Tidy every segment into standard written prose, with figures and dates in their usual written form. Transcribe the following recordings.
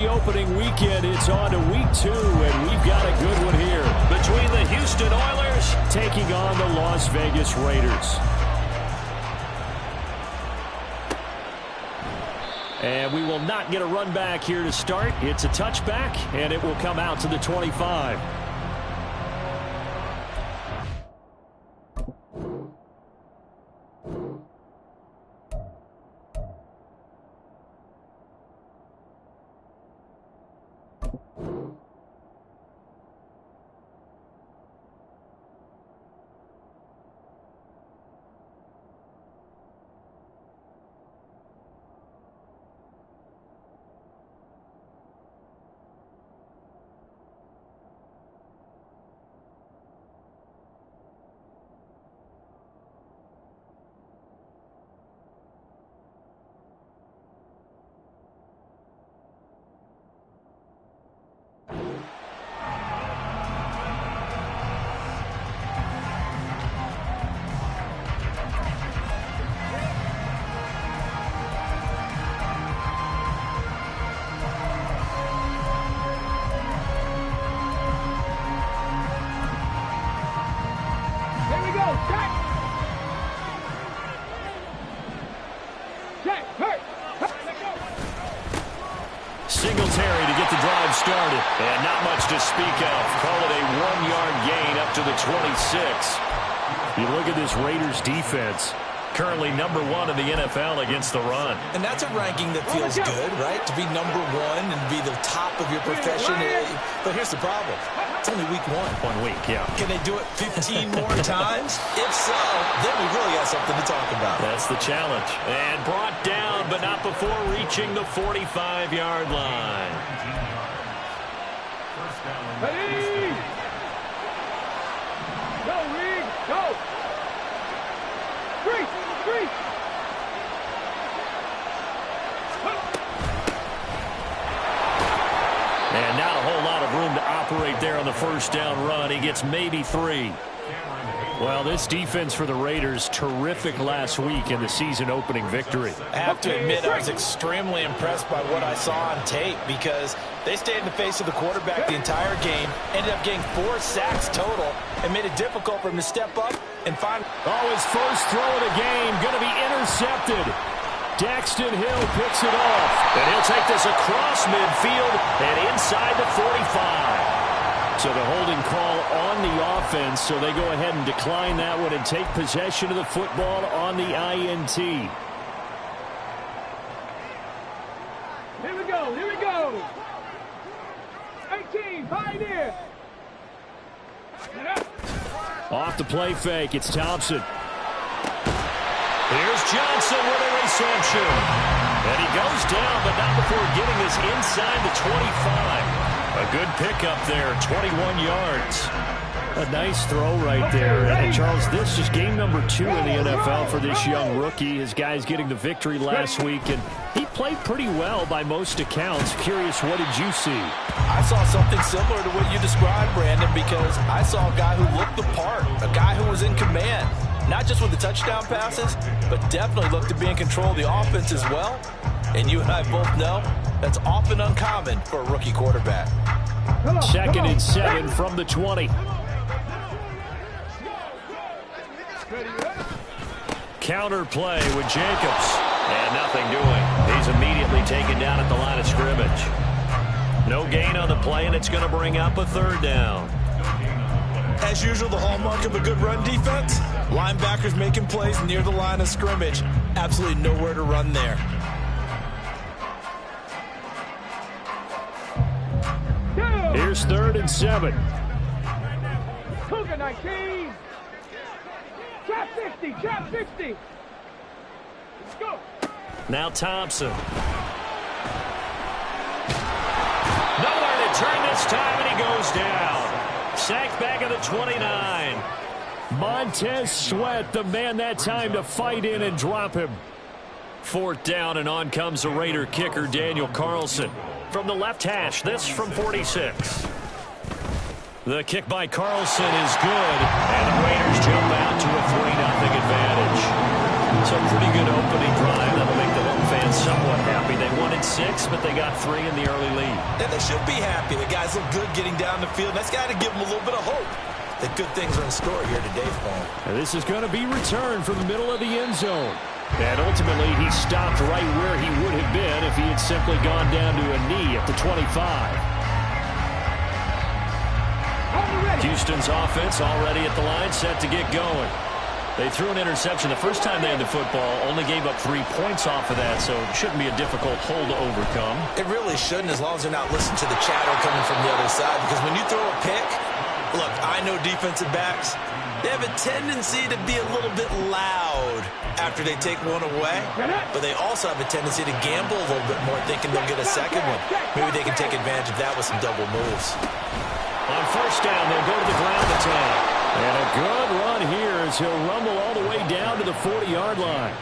The opening weekend, it's on to week 2, and we've got a good one here. Between the Houston Oilers taking on the Las Vegas Raiders. And we will not get a run back here to start. It's a touchback, and it will come out to the 25. Singletary to get the drive started. And not much to speak of. Call it a 1-yard gain up to the 26. You look at this Raiders defense. Currently number 1 in the NFL against the run. And that's a ranking that feels good, right? To be number 1 and be the top of your profession. But here's the problem. It's only week 1. 1 week, yeah. Can they do it 15 more times? If so, then we really got something to talk about. That's the challenge. And brought down, but not before reaching the 45-yard line. Ready? Go, Reed, go! Three! And not a whole lot of room to operate there on the first down run. He gets maybe 3. Well, this defense for the Raiders, terrific last week in the season-opening victory. I have to admit, I was extremely impressed by what I saw on tape because they stayed in the face of the quarterback the entire game, ended up getting 4 sacks total, and made it difficult for him to step up and find... Oh, his first throw of the game going to be intercepted. Daxton Hill picks it off, and he'll take this across midfield and inside the 45. So the holding call on the offense, so they go ahead and decline that one and take possession of the football on the INT. Here we go. 18, Pioneer. Off the play fake, it's Thompson. Here's Johnson with a reception. And he goes down, but not before getting this inside the 25. A good pickup there, 21 yards. A nice throw right there. And Charles, this is game number 2 in the NFL for this young rookie. His guys getting the victory last week, and he played pretty well by most accounts. Curious, what did you see? I saw something similar to what you described, Brandon, because I saw a guy who looked the part, a guy who was in command. Not just with the touchdown passes, but definitely looked to be in control of the offense as well. And you and I both know that's often uncommon for a rookie quarterback. 2nd and 7 from the 20. Counter play with Jacobs. And nothing doing. He's immediately taken down at the line of scrimmage. No gain on the play, and it's going to bring up a 3rd down. As usual, the hallmark of a good run defense, linebackers making plays near the line of scrimmage. Absolutely nowhere to run there. Here's 3rd and 7. Cougar 19. Trap 60. Let's go. Now Thompson. Nowhere to turn this time, and he goes down. Sacked back at the 29. Montez Sweat, the man that time to fight in and drop him. 4th down, and on comes the Raider kicker, Daniel Carlson. From the left hash, this from 46. The kick by Carlson is good, and the Raiders jump out to a 3-0 advantage. So pretty good opening drive. That'll make the home fans been somewhat happy. They wanted 6, but they got 3 in the early lead. And they should be happy. The guys look good getting down the field. That's got to give them a little bit of hope that good things are in store here today for them. And this is going to be returned from the middle of the end zone. And ultimately, he stopped right where he would have been if he had simply gone down to a knee at the 25. Houston's offense already at the line, set to get going. They threw an interception the first time they had the football, only gave up 3 points off of that, so it shouldn't be a difficult hole to overcome. It really shouldn't, as long as they're not listening to the chatter coming from the other side, because when you throw a pick, look, I know defensive backs, they have a tendency to be a little bit loud after they take one away, but they also have a tendency to gamble a little bit more, thinking they'll get a second one. Maybe they can take advantage of that with some double moves. On first down, they'll go to the ground attack. And a good run here as he'll rumble all the way down to the 40-yard line.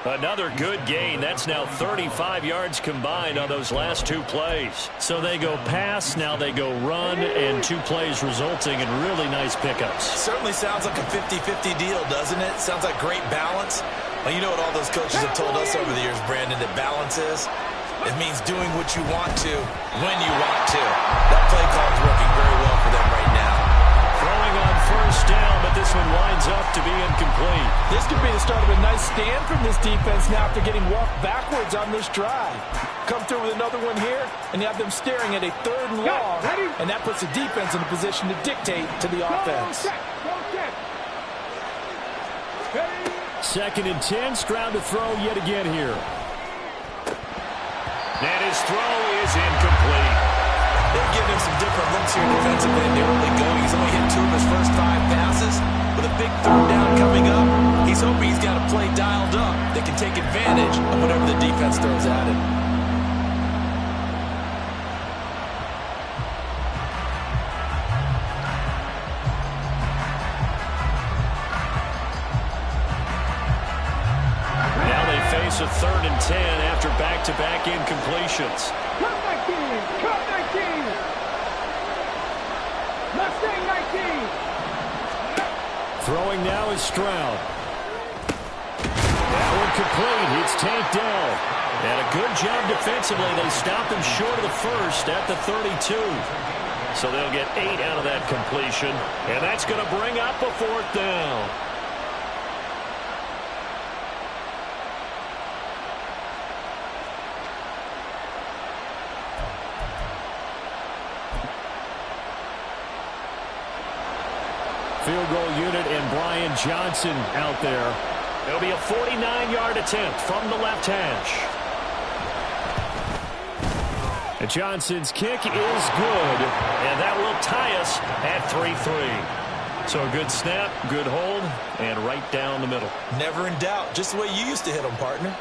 Another good gain. That's now 35 yards combined on those last 2 plays. So they go pass, now they go run, and 2 plays resulting in really nice pickups. Certainly sounds like a 50-50 deal, doesn't it? Sounds like great balance. Well, you know what all those coaches have told us over the years, Brandon, that balance is? It means doing what you want to when you want to. That play call is working very well for them right now. Throwing on first down, but this one winds up to be incomplete. This could be the start of a nice stand from this defense now after getting walked backwards on this drive. Come through with another one here, and you have them staring at a 3rd and long, and that puts the defense in a position to dictate to the offense. 2nd and 10, Stroud to throw yet again here. And his throw is incomplete. They're giving him some different looks here defensively in the early going. He's only hit 2 of his first 5 passes. With a big 3rd down coming up, he's hoping he's got a play dialed up that can take advantage of whatever the defense throws at him. Now they face a 3rd and 10 after back-to-back incompletions. Cut 19! Cut 19! Mustang 19! Throwing now is Stroud. That one complete. It's tanked down. And a good job defensively. They stopped him short of the first at the 32. So they'll get 8 out of that completion. And that's going to bring up a 4th down. Field goal unit and Brian Johnson out there. It'll be a 49-yard attempt from the left hash. And Johnson's kick is good, and that will tie us at 3-3. So a good snap, good hold, and right down the middle. Never in doubt. Just the way you used to hit them, partner.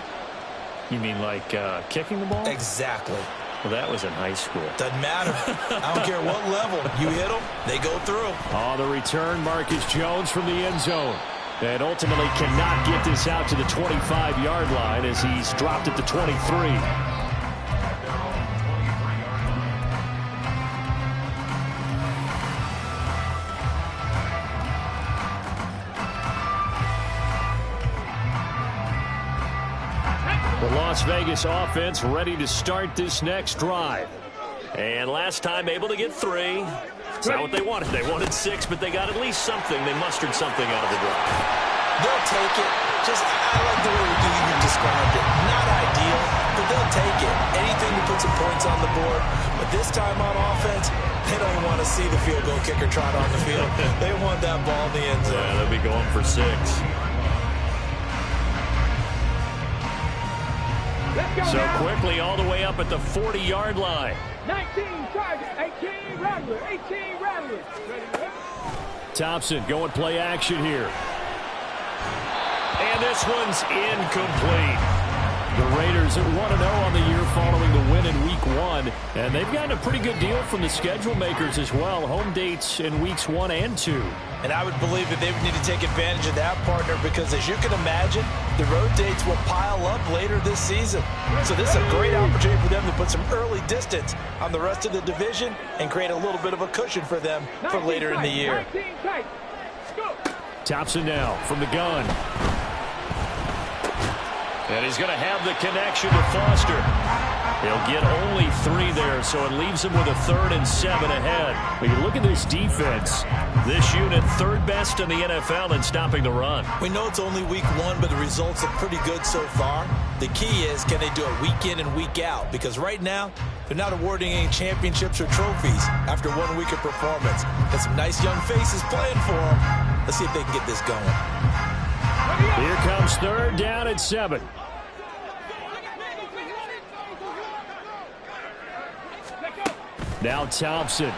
You mean like kicking the ball? Exactly. Well, that was in high school. Doesn't matter. I don't care what level. You hit them, they go through. On the return, Marcus Jones from the end zone. And ultimately cannot get this out to the 25-yard line as he's dropped at the 23. The Las Vegas offense ready to start this next drive. And last time able to get 3. It's not what they wanted. They wanted 6, but they got at least something. They mustered something out of the drive. They'll take it. Just, I like the way you described it. Not ideal, but they'll take it. Anything to put some points on the board. But this time on offense, they don't want to see the field goal kicker trot on the field. They want that ball in the end zone. Yeah, they'll be going for 6. So quickly all the way up at the 40-yard line. 19 target, 18 Rattler, 18 Rattler. Thompson going play action here. And this one's incomplete. The Raiders are 1-0 on the year following the win in Week 1. And they've gotten a pretty good deal from the schedule makers as well. Home dates in Weeks 1 and 2. And I would believe that they would need to take advantage of that, partner, because as you can imagine, the road dates will pile up later this season. So this is a great opportunity for them to put some early distance on the rest of the division and create a little bit of a cushion for them for later in the year. Thompson now from the gun. And he's going to have the connection to Foster. He'll get only 3 there, so it leaves him with a 3rd and 7 ahead. When you look at this defense, this unit 3rd best in the NFL in stopping the run. We know it's only week 1, but the results look pretty good so far. The key is, can they do it week in and week out? Because right now, they're not awarding any championships or trophies after 1 week of performance. Got some nice young faces playing for them. Let's see if they can get this going. Here comes 3rd down and 7. Now Thompson.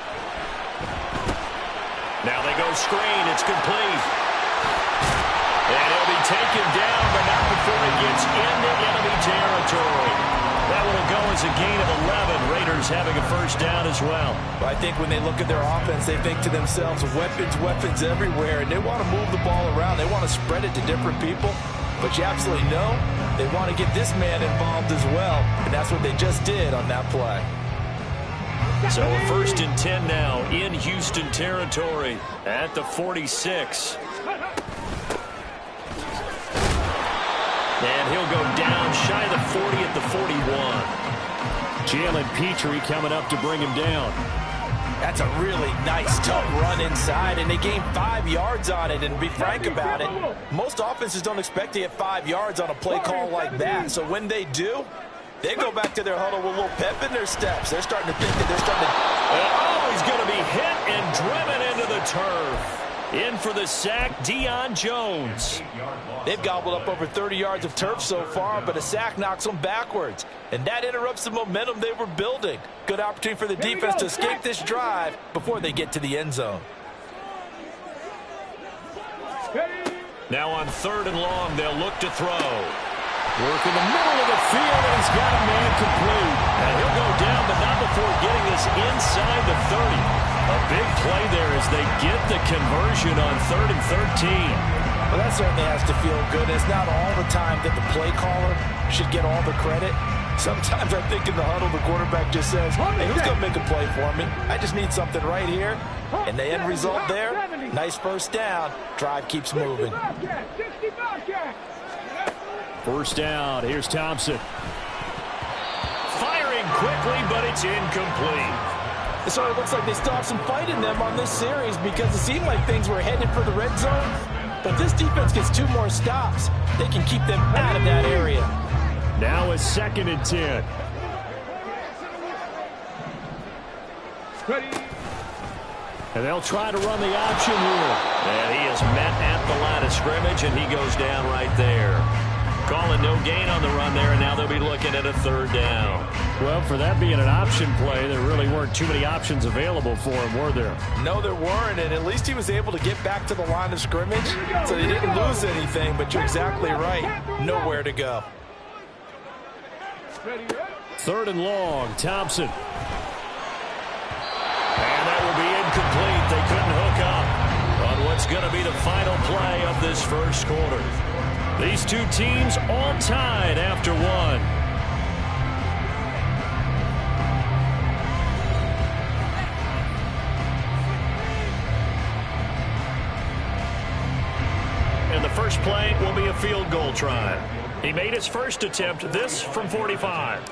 Now they go screen. It's complete. And he'll be taken down, but not before he gets into enemy territory. That will go as a gain of 11. Raiders having a 1st down as well. I think when they look at their offense, they think to themselves, weapons everywhere, and they want to move the ball around. They want to spread it to different people. But you absolutely know they want to get this man involved as well, and that's what they just did on that play. So a 1st and 10 now in Houston territory at the 46. And he'll go down shy of the 40 at the 41. Jalen Petrie coming up to bring him down. That's a really nice, tough run inside, and they gained 5 yards on it. And to be frank about it, most offenses don't expect to get 5 yards on a play call like that. So when they do, they go back to their huddle with a little pep in their steps. They're starting to think that they're starting to... Oh, he's going to be hit and driven into the turf. In for the sack, Deion Jones. They've gobbled up over 30 yards of turf so far, but a sack knocks them backwards. And that interrupts the momentum they were building. Good opportunity for the defense to escape this drive before they get to the end zone. Now on 3rd and long, they'll look to throw. Work in the middle of the field, and he's got a man complete. And he'll go down, but not before getting this inside the 30. A big play there as they get the conversion on 3rd and 13. Well, that certainly has to feel good. It's not all the time that the play caller should get all the credit. Sometimes I think in the huddle, the quarterback just says, hey, who's going to make a play for me? I just need something right here. And the end result there, nice 1st down. Drive keeps moving. 1st down. Here's Thompson. Firing quickly, but it's incomplete. So it looks like they still have some fight in them on this series because it seemed like things were headed for the red zone. But if this defense gets 2 more stops, they can keep them out of that area. Now a 2nd and 10. And they'll try to run the option here. And he is met at the line of scrimmage, and he goes down right there. Calling no gain on the run there, and now they'll be looking at a 3rd down. Well, for that being an option play, there really weren't too many options available for him, were there? No, there weren't, and at least he was able to get back to the line of scrimmage, so he didn't lose anything, but you're exactly right. Nowhere to go. 3rd and long, Thompson. And that will be incomplete. They couldn't hook up on what's going to be the final play of this 1st quarter. These 2 teams all tied after 1. And the first play will be a field goal try. He made his first attempt, this from 45.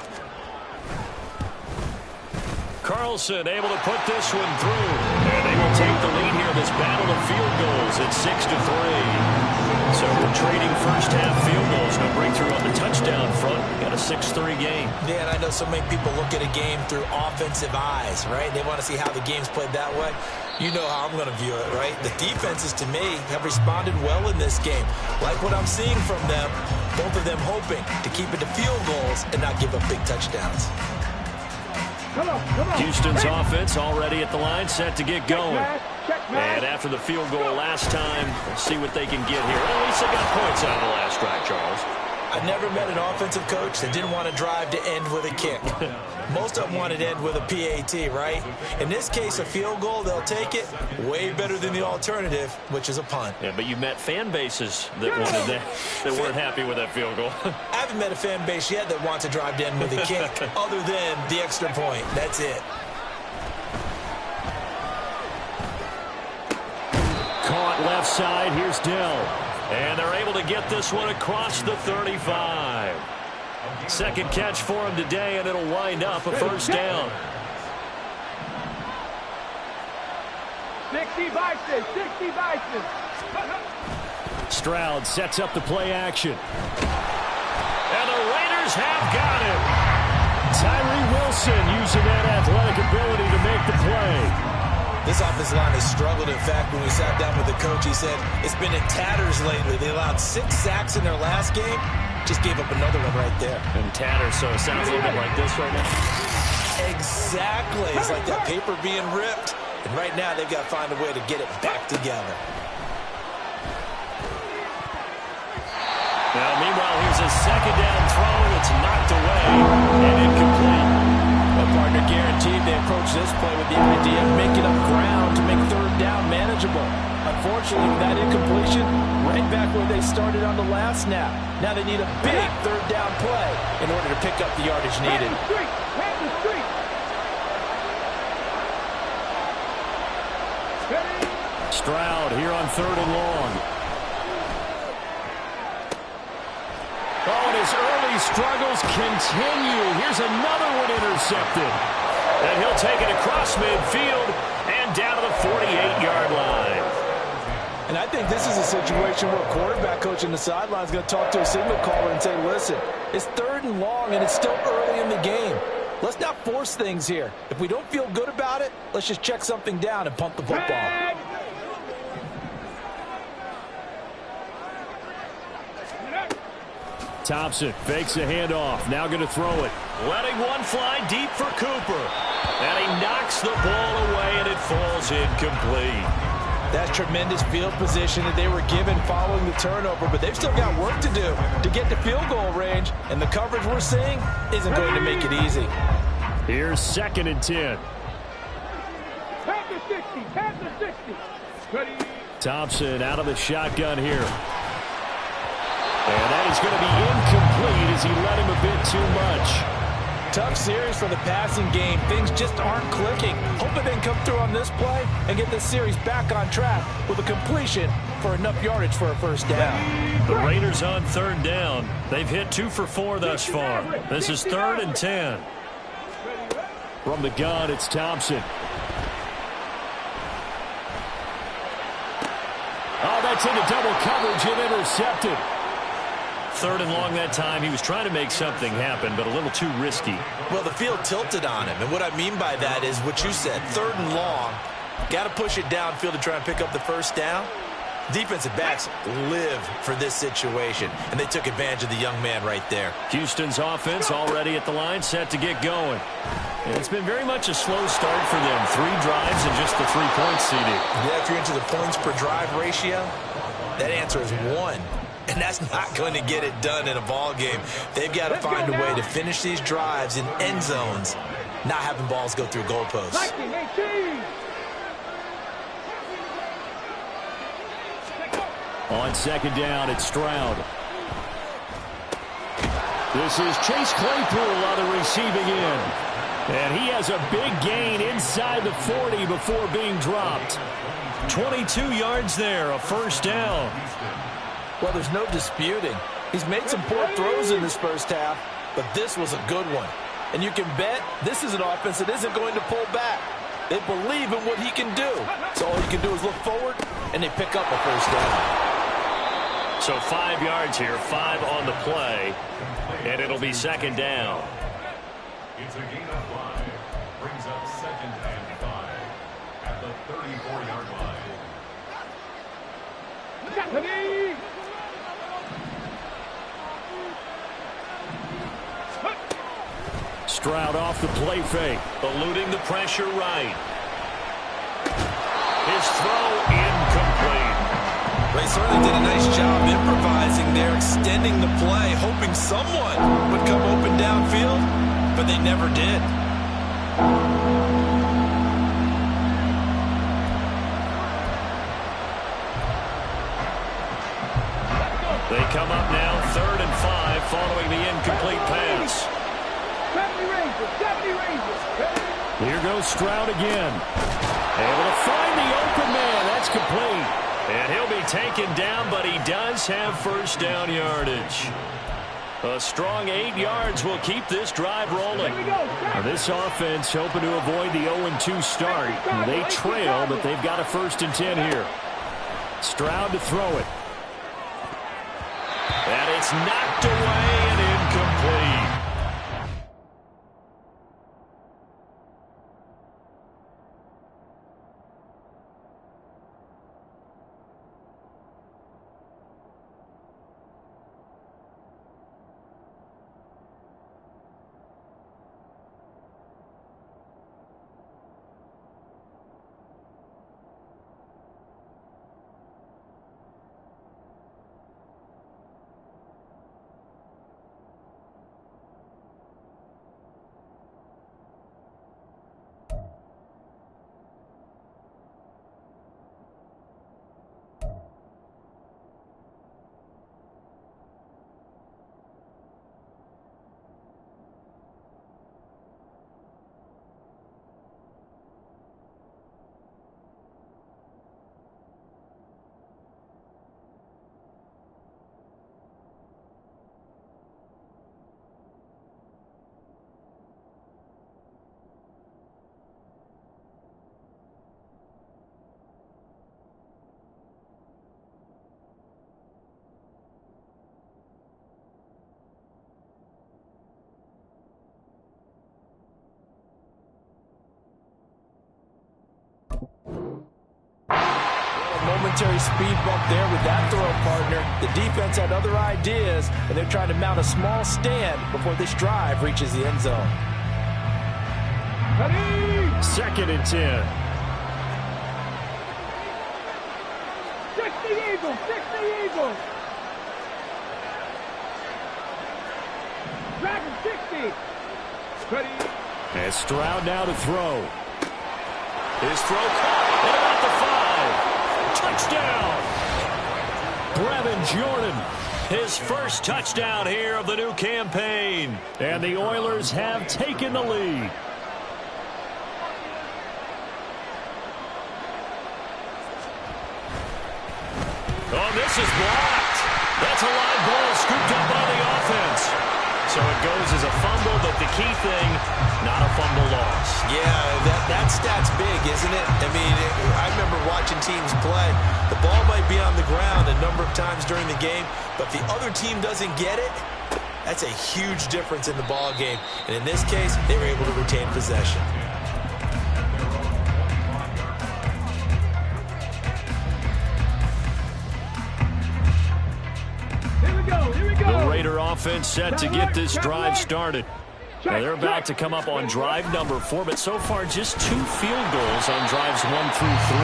Carlson able to put this one through. And they will take the lead here in this battle of field goals at 6-3. So we're trading first-half field goals. No breakthrough on the touchdown front. Got a 6-3 game. Yeah, and I know so many people look at a game through offensive eyes, right? They want to see how the game's played that way. You know how I'm going to view it, right? The defenses, to me, have responded well in this game. Like what I'm seeing from them, both of them hoping to keep it to field goals and not give up big touchdowns. Houston's offense already at the line, set to get going. And after the field goal last time, we'll see what they can get here. At least they got points out of the last drive, Charles. I've never met an offensive coach that didn't want to drive to end with a kick. Most of them want to end with a PAT, right? In this case, a field goal, they'll take it. Way better than the alternative, which is a punt. Yeah, but you met fan bases that wanted that, that weren't happy with that field goal. I haven't met a fan base yet that wants to drive to end with a kick, other than the extra point. That's it. Caught left side. Here's Dell. And they're able to get this one across the 35. Second catch for him today, and it'll wind up a first down. 60 Bison, 60 Bison. Stroud sets up the play action. And the Raiders have got him. Tyree Wilson using that athletic ability to make the play. This offensive line has struggled. In fact, when we sat down with the coach, he said it's been in tatters lately. They allowed 6 sacks in their last game. Just gave up another one right there. And tatters, so it sounds a little bit like this right now. Exactly. It's like that paper being ripped. And right now, they've got to find a way to get it back together. Now, meanwhile, here's a second down throw. It's knocked away and incomplete. Well, partner, guaranteed they approach this play with the idea of making up ground to make third down manageable. Unfortunately, with that incompletion, right back where they started on the last snap. Now they need a big third down play in order to pick up the yardage needed. Stroud here on 3rd and long. Oh, and his early struggles continue. Here's another one intercepted. And he'll take it across midfield and down to the 48-yard line. And I think this is a situation where a quarterback coach in the sideline is going to talk to a signal caller and say, listen, it's 3rd and long and it's still early in the game. Let's not force things here. If we don't feel good about it, let's just check something down and pump the football. Thompson fakes a handoff. Now going to throw it. Letting one fly deep for Cooper. And he knocks the ball away, and it falls incomplete. That's tremendous field position that they were given following the turnover, but they've still got work to do to get to field goal range, and the coverage we're seeing isn't going to make it easy. Here's 2nd and 10. Pass the 60, pass the 60. Ready. Thompson out of the shotgun here. And that is going to be incomplete as he let him a bit too much. Tough series for the passing game. Things just aren't clicking. Hoping they can come through on this play and get this series back on track with a completion for enough yardage for a first down. The Raiders on 3rd down. They've hit 2 for 4 thus far. This is 3rd and 10. From the gun, it's Thompson. Oh, that's into double coverage and intercepted. 3rd and long that time. He was trying to make something happen, but a little too risky. Well, the field tilted on him, and what I mean by that is what you said, 3rd and long. Got to push it downfield to try and pick up the first down. Defensive backs live for this situation, and they took advantage of the young man right there. Houston's offense already at the line, set to get going. And it's been very much a slow start for them. 3 drives and just the 3 points CD. Yeah, if you're into the points per drive ratio, that answer is 1. And that's not going to get it done in a ball game. They've got to find a way to finish these drives in end zones, not having balls go through goalposts. On 2nd down, it's Stroud. This is Chase Claypool on the receiving end. And he has a big gain inside the 40 before being dropped. 22 yards there, a first down. Well, there's no disputing. He's made some poor throws in this first half, but this was a good one. And you can bet this is an offense that isn't going to pull back. They believe in what he can do. So all you can do is look forward, and they pick up a first down. So 5 yards here, 5 on the play, and it'll be 2nd down. It's a gain of 5. Brings up 2nd and 5 at the 34-yard line. Stroud off the play fake, eluding the pressure right. His throw incomplete. They certainly did a nice job improvising there, extending the play, hoping someone would come open downfield, but they never did. They come up now 3rd and 5 following the incomplete pass. Here goes Stroud again. Able to find the open man. That's complete. And he'll be taken down, but he does have first down yardage. A strong 8 yards will keep this drive rolling. Now this offense hoping to avoid the 0-2 start. They trail, but they've got a 1st and 10 here. Stroud to throw it. And it's knocked away and incomplete. Momentary speed bump there with that throw, partner. The defense had other ideas, and they're trying to mount a small stand before this drive reaches the end zone. 2nd and 10. 60 Eagles, 60 Eagles. Dragon 60. Ready. And Stroud now to throw. His throw caught at about the 5. Touchdown! Brevin Jordan, his first touchdown here of the new campaign. And the Oilers have taken the lead. Oh, this is blocked. That's a live ball scooped up by the offense. So it goes as a fumble, but the key thing, not a fumble loss. Yeah, that stat's big, isn't it? I mean, I remember watching teams play. The ball might be on the ground a number of times during the game, but if the other team doesn't get it, that's a huge difference in the ball game. And in this case, they were able to retain possession. The Raider offense set to get this drive started. Now they're about to come up on drive number 4, but so far just 2 field goals on drives 1 through 3.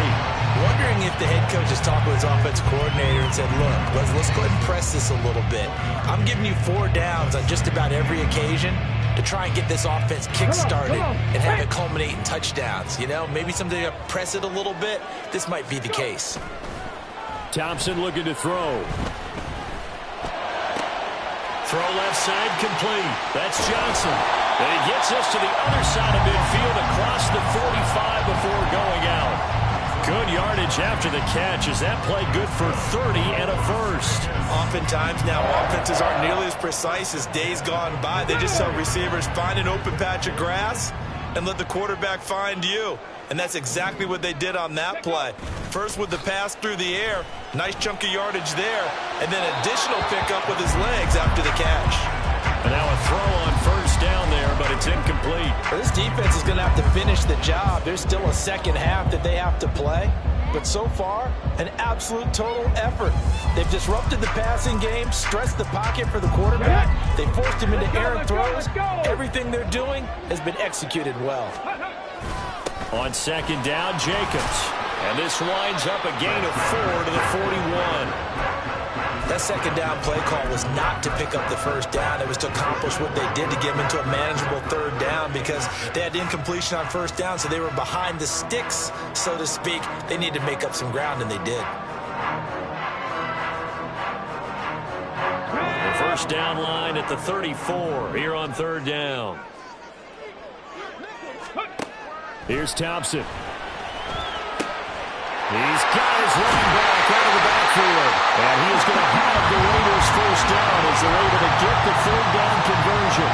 Wondering if the head coach has talked with his offensive coordinator and said, look, let's go ahead and press this a little bit. I'm giving you 4 downs on just about every occasion to try and get this offense kick-started and have it culminate in touchdowns. You know, maybe someday you press it a little bit. This might be the case. Thompson looking to throw. Throw left side complete. That's Johnson. And he gets us to the other side of midfield across the 45 before going out. Good yardage after the catch. Is that play good for 30 and a first? Oftentimes now offenses aren't nearly as precise as days gone by. They just tell receivers, find an open patch of grass and let the quarterback find you. And that's exactly what they did on that play. First with the pass through the air, nice chunk of yardage there, and then additional pickup with his legs after the catch. And now a throw on first down there, but it's incomplete. Well, this defense is going to have to finish the job. There's still a second half that they have to play. But so far, an absolute total effort. They've disrupted the passing game, stressed the pocket for the quarterback. They forced him into errant throws. Everything they're doing has been executed well. On second down, Jacobs. And this winds up a gain of 4 to the 41. That second down play call was not to pick up the first down. It was to accomplish what they did to get them into a manageable third down because they had incompletion on first down, so they were behind the sticks, so to speak. They needed to make up some ground, and they did. The first down line at the 34 here on third down. Here's Thompson. He's got his running back out of the backfield. And he is going to have the Raiders first down as they're able to get the third down conversion.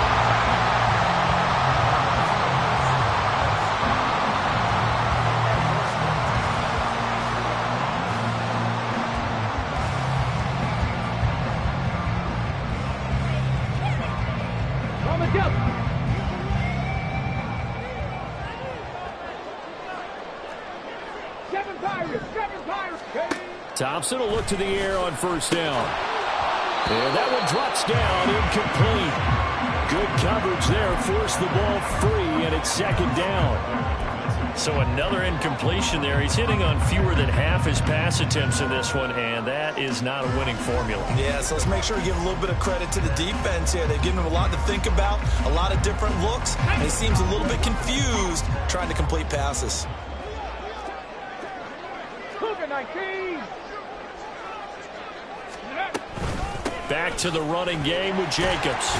Thompson will look to the air on first down. And that one drops down, incomplete. Good coverage there, forced the ball free, and it's second down. So another incompletion there. He's hitting on fewer than half his pass attempts in this one, and that is not a winning formula. Yeah, so let's make sure we give a little bit of credit to the defense here. They've given him a lot to think about, a lot of different looks, and he seems a little bit confused trying to complete passes. Cougar 19. Back to the running game with Jacobs.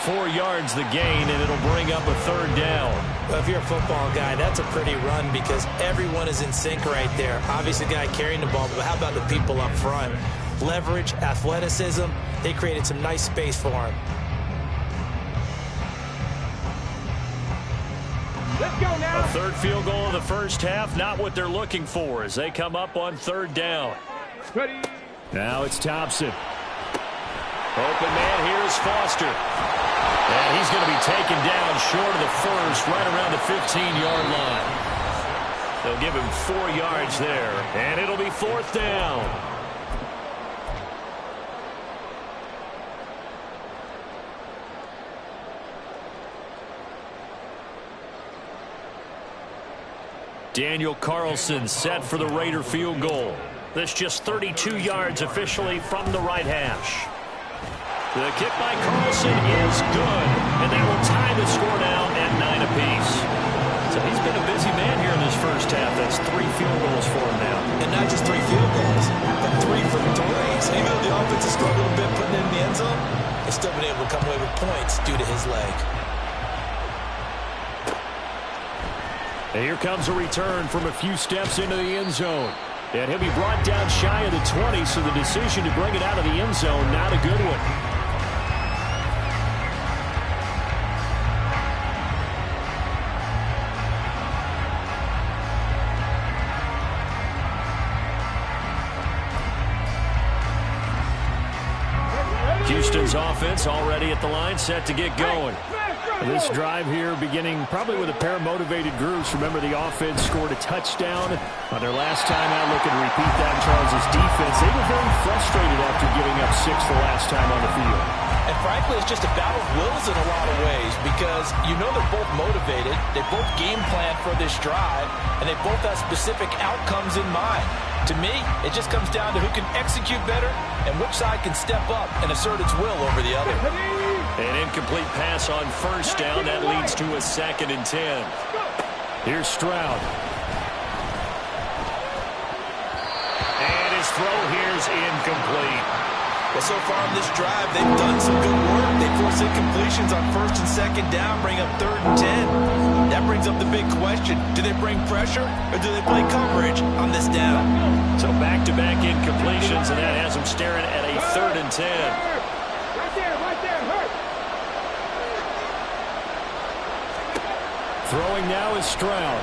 4 yards the gain, and it'll bring up a third down. Well, if you're a football guy, that's a pretty run because everyone is in sync right there. Obviously, the guy carrying the ball, but how about the people up front? Leverage, athleticism, they created some nice space for him. Let's go now. A third field goal of the first half, not what they're looking for as they come up on third down. Ready. Now it's Thompson. Open man here is Foster. And he's going to be taken down short of the first, right around the 15-yard line. They'll give him 4 yards there, and it'll be fourth down. Daniel Carlson set for the Raider field goal. This just 32 yards officially from the right hash. The kick by Carlson is good, and that will tie the score now at 9 apiece. So he's been a busy man here in this first half. That's 3 field goals for him now. And not just 3 field goals, but 3 from threes. Even though the offense has struggled a bit putting it in the end zone, they've still been able to come away with points due to his leg. And here comes a return from a few steps into the end zone. And he'll be brought down shy of the 20, so the decision to bring it out of the end zone, not a good one. Houston's offense already at the line, set to get going. This drive here beginning probably with a pair of motivated groups. Remember, the offense scored a touchdown on their last time out. Looking to repeat that. Charles' defense, they were very frustrated after giving up 6 the last time on the field. And frankly, it's just a battle of wills in a lot of ways because you know they're both motivated. They both game plan for this drive, and they both have specific outcomes in mind. To me, it just comes down to who can execute better and which side can step up and assert its will over the other. An incomplete pass on first down. That leads to a 2nd and 10. Here's Stroud. And his throw here's incomplete. Well, so far in this drive, they've done some good work. They force incompletions on 1st and 2nd down, bring up 3rd and 10. That brings up the big question. Do they bring pressure or do they play coverage on this down? So back-to-back incompletions, and that has them staring at a 3rd and 10. Right there, hurt. Throwing now is Stroud.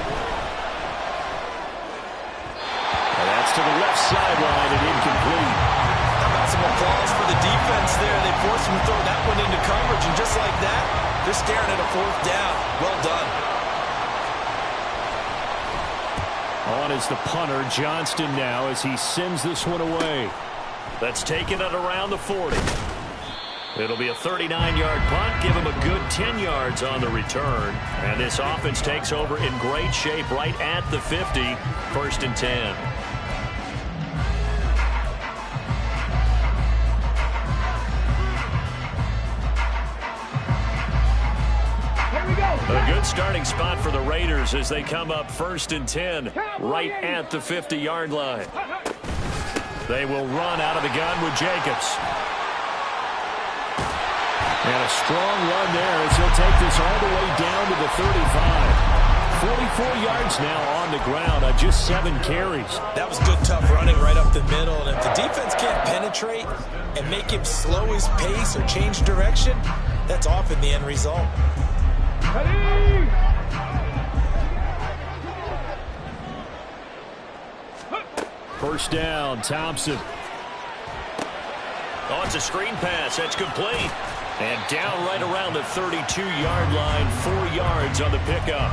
And that's to the left sideline and incomplete. How about some applause for the defense there? They forced him to throw that one into coverage, and just like that, they're staring at a 4th down. Well done. On is the punter, Johnston now, as he sends this one away. That's taken it around the 40. It'll be a 39-yard punt, give him a good 10 yards on the return. And this offense takes over in great shape right at the 50, 1st and 10. A good starting spot for the Raiders as they come up 1st and 10 right at the 50-yard line. They will run out of the gun with Jacobs. And a strong run there as he'll take this all the way down to the 35. 24 yards now on the ground on just 7 carries. That was good, tough running right up the middle. And if the defense can't penetrate and make him slow his pace or change direction, that's often the end result. First down, Thompson. Oh, it's a screen pass. That's complete. And down right around the 32-yard line, 4 yards on the pickup.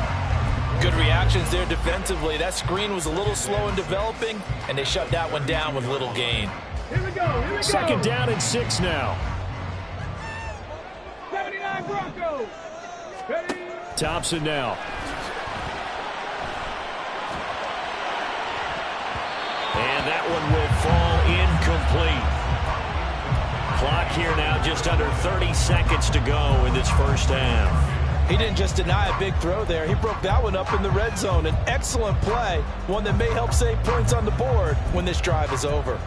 Good reactions there defensively. That screen was a little slow in developing, and they shut that one down with little gain. Here we go. Here we go. Second down and 6 now. 79 Broncos. Ready? Thompson now. And that one will fall incomplete. Clock here now, just under 30 seconds to go in this first half. He didn't just deny a big throw there. He broke that one up in the red zone. An excellent play, one that may help save points on the board when this drive is over.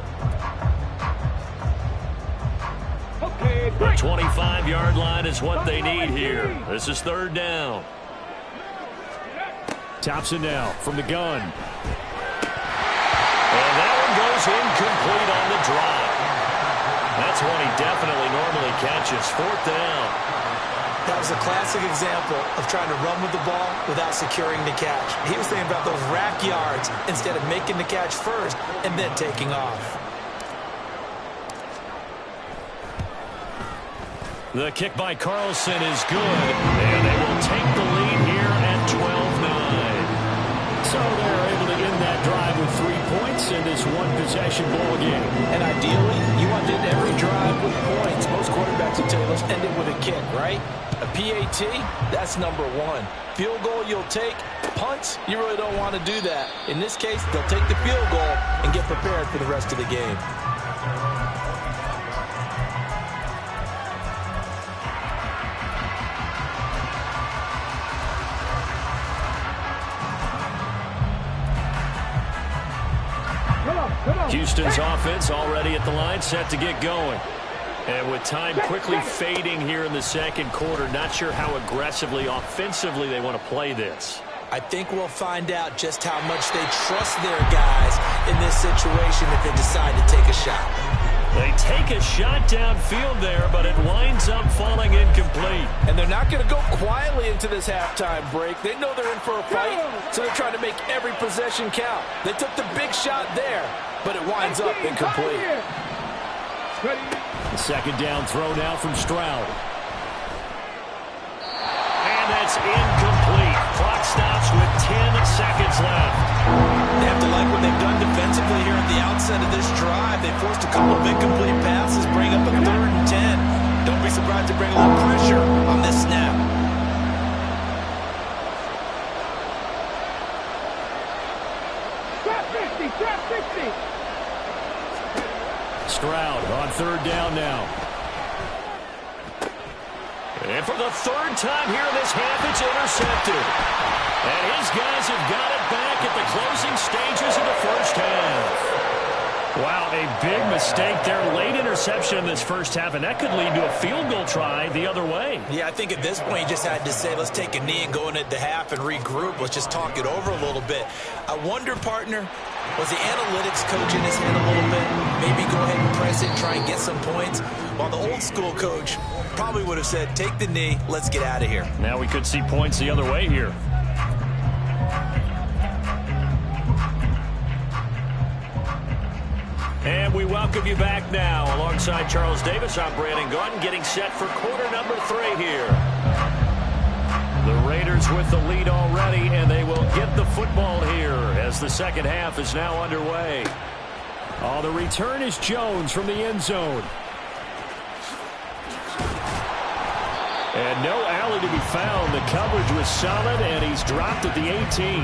Okay, The 25-yard line is what they need here. This is third down. Thompson now from the gun. And that one goes incomplete on the drop. That's one he definitely normally catches. Fourth down. That was a classic example of trying to run with the ball without securing the catch. He was thinking about those rack yards instead of making the catch first and then taking off. The kick by Carlson is good, and they will take the lead here at 12-9. So they're able to end that drive with 3 points in this one-possession ball game. And ideally, you want to end every drive with points. Most quarterbacks will tell you, let's end it with a kick, right? A PAT, that's number 1. Field goal you'll take. Punts, you really don't want to do that. In this case, they'll take the field goal and get prepared for the rest of the game. Houston's offense already at the line, set to get going. And with time quickly fading here in the second quarter, not sure how aggressively, offensively they want to play this. I think we'll find out just how much they trust their guys in this situation if they decide to take a shot. They take a shot downfield there, but it winds up falling incomplete. And they're not going to go quietly into this halftime break. They know they're in for a fight, so they're trying to make every possession count. They took the big shot there, but it winds up incomplete. The second down throw now from Stroud. And that's incomplete. Clock stops with 10 seconds left. They have to like what they've done defensively here at the outset of this drive. They forced a couple of incomplete passes, bring up a 3rd and 10. Don't be surprised to bring a little pressure on this snap. Trap 50, trap 50. Stroud on third down now. And for the 3rd time here in this half, it's intercepted. And his guys have got it back at the closing stages of the first half. Wow, a big mistake there. Late interception in this first half, and that could lead to a field goal try the other way. Yeah, I think at this point you just had to say, let's take a knee and go into the half and regroup. Let's just talk it over a little bit. I wonder, partner, was the analytics coach in his head a little bit? Maybe go ahead and press it and try and get some points? While the old school coach probably would have said, take the knee, let's get out of here. Now we could see points the other way here. And we welcome you back now. Alongside Charles Davis, I'm Brandon Gaudin, getting set for quarter number 3 here. The Raiders with the lead already, and they will get the football here as the second half is now underway. Oh, the return is Jones from the end zone. And no alley to be found. The coverage was solid, and he's dropped at the 18.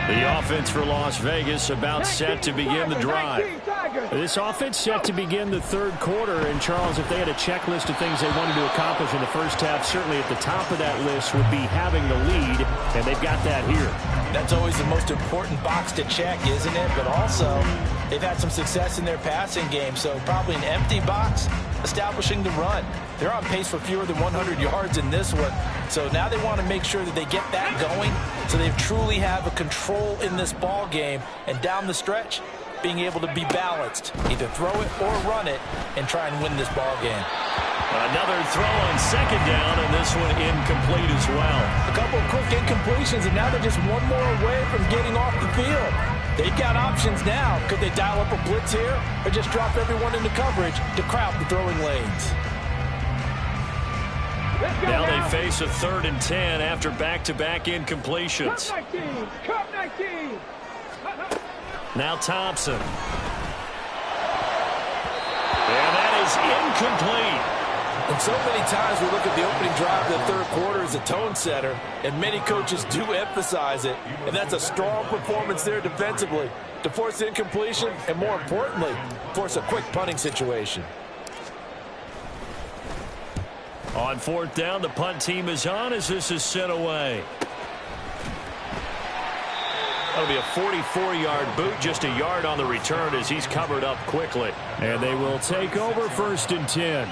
The offense for Las Vegas about set to begin the drive. This offense set to begin the third quarter. And, Charles, if they had a checklist of things they wanted to accomplish in the first half, certainly at the top of that list would be having the lead, and they've got that here. That's always the most important box to check, isn't it? But also, they've had some success in their passing game, so probably an empty box establishing the run. They're on pace for fewer than 100 yards in this one. So now they want to make sure that they get that going so they truly have a control in this ball game. And down the stretch, being able to be balanced. Either throw it or run it and try and win this ball game. Another throw on second down, and this one incomplete as well. A couple of quick incompletions, and now they're just one more away from getting off the field. They've got options now. Could they dial up a blitz here or just drop everyone into coverage to crowd the throwing lanes? Now they face a 3rd and 10 after back-to-back incompletions. Cut 19. Now Thompson. And that is incomplete. And so many times we look at the opening drive of the third quarter as a tone setter, and many coaches do emphasize it. And that's a strong performance there defensively to force the incompletion and, more importantly, force a quick punting situation. On 4th down, the punt team is on as this is sent away. That'll be a 44-yard boot, just a yard on the return as he's covered up quickly. And they will take over 1st and 10.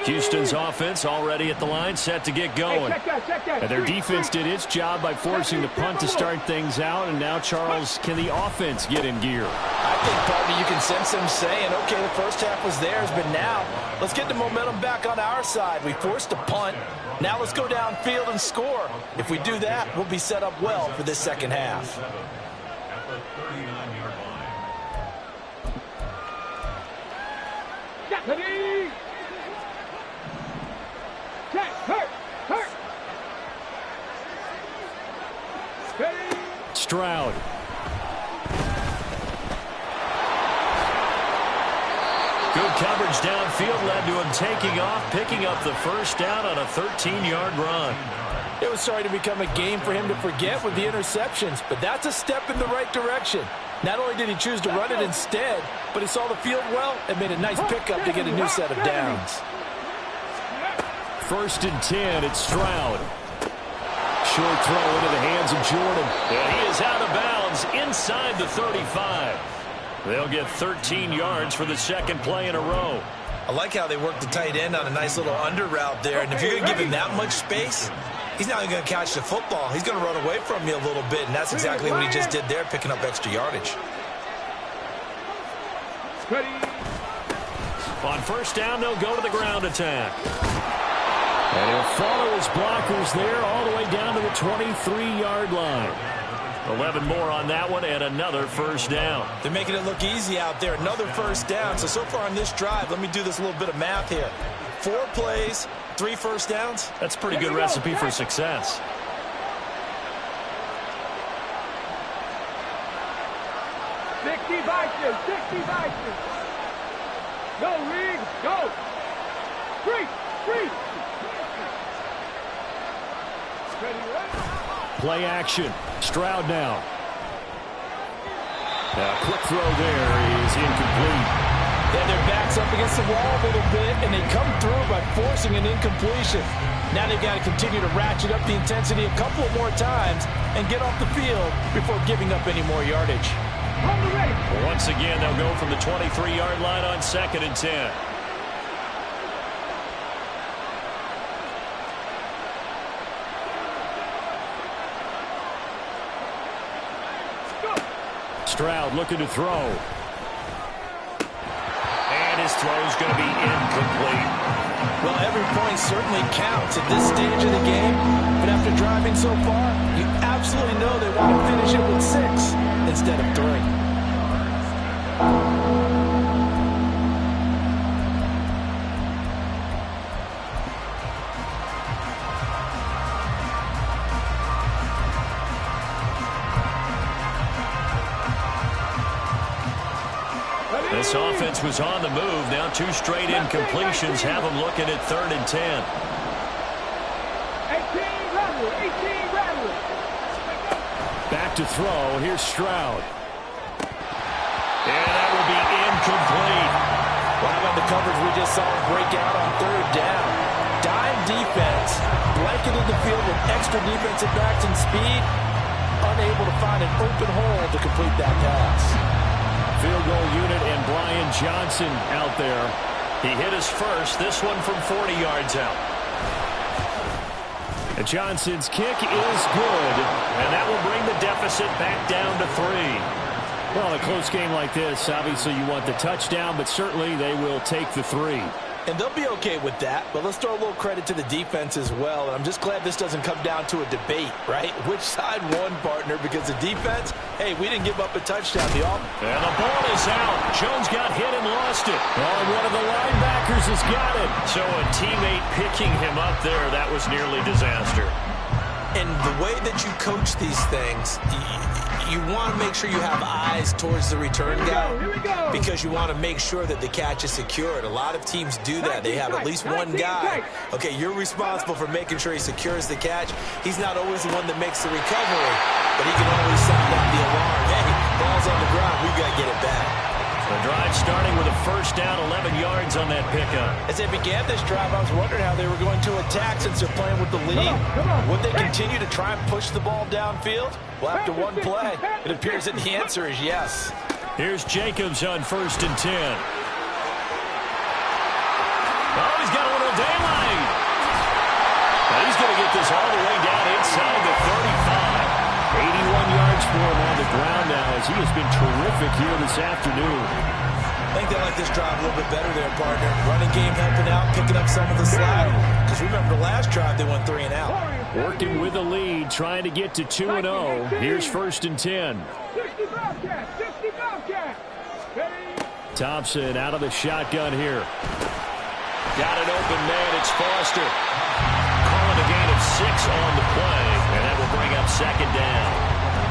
Houston's offense already at the line, set to get going. And their defense did its job by forcing the punt to start things out. And now, Charles, can the offense get in gear? I think, partly, you can sense them saying, okay, the first half was theirs, but now let's get the momentum back on our side. We forced a punt. Now let's go downfield and score. If we do that, we'll be set up well for this second half. At the 39-yard line. Stroud. Good coverage downfield led to him taking off, picking up the first down on a 13-yard run. It was starting to become a game for him to forget with the interceptions, but that's a step in the right direction. Not only did he choose to run it instead, but he saw the field well and made a nice pickup to get a new set of downs. 1st and 10, it's Stroud. Short throw into the hands of Jordan. And he is out of bounds inside the 35. They'll get 13 yards for the second play in a row. I like how they work the tight end on a nice little under route there. And if you're going to give him that much space, he's not even going to catch the football. He's going to run away from you a little bit, and that's exactly what he just did there, picking up extra yardage. On 1st down, they'll go to the ground attack. And he'll follow his blockers there all the way down to the 23-yard line. 11 more on that one and another 1st down. They're making it look easy out there. Another 1st down. So far on this drive, let me do this little bit of math here. 4 plays, 3 1st downs. That's a pretty good recipe for success. Sixty Vikings. Go, Reed. Go. Free. Play action. Stroud now. A quick throw there is incomplete. Yeah, their back's up against the wall a little bit, and they come through by forcing an incompletion. Now they've got to continue to ratchet up the intensity a couple of more times and get off the field before giving up any more yardage. Once again, they'll go from the 23-yard line on 2nd and 10. Stroud looking to throw. And his throw's going to be incomplete. Well, every point certainly counts at this stage of the game. But after driving so far, you absolutely know they want to finish it with 6 instead of 3. This offense was on the move. Now 2 straight incompletions have them looking at 3rd and 10. 18, to throw. Here's Stroud. And that will be incomplete. Well, how about the coverage we just saw break out on third down? Dime defense, blanketed the field with extra defensive backs and speed, unable to find an open hole to complete that pass. Field goal unit and Brian Johnson out there. He hit his first, this one from 40 yards out. And Johnson's kick is good, and that will bring the deficit back down to 3. Well, a close game like this, obviously you want the touchdown, but certainly they will take the 3. And they'll be okay with that, but let's throw a little credit to the defense as well. And I'm just glad this doesn't come down to a debate, right? Which side won, partner? Because the defense, hey, we didn't give up a touchdown. And the ball is out. Jones got hit and lost it. Oh, one of the linebackers has got it. So a teammate picking him up there, that was nearly disaster. And the way that you coach these things, you want to make sure you have eyes towards the return guy because you want to make sure that the catch is secured. A lot of teams do that. They have at least one guy. Okay, you're responsible for making sure he secures the catch. He's not always the one that makes the recovery, but he can always sound out the alarm. Hey, ball's on the ground. We've got to get it back. The drive starting with a first down, 11 yards on that pickup. As they began this drive, I was wondering how they were going to attack since they're playing with the lead. Would they continue to try and push the ball downfield? Well, after one play, it appears that the answer is yes. Here's Jacobs on 1st and 10. Oh, he's got a little daylight. Now he's going to get this all the way down inside the 35. 81 yards for him on the ground now as he has been terrific here this afternoon. I think they like this drive a little bit better there, partner. Running game helping out, picking up some of the slack. Because remember the last drive, they went 3 and out. Working with the lead, trying to get to 2-0. Here's 1st and 10. 60 Bobcat. Thompson out of the shotgun here. Got an open man. It's Foster. Calling a gain of 6 on the play, and that will bring up 2nd down.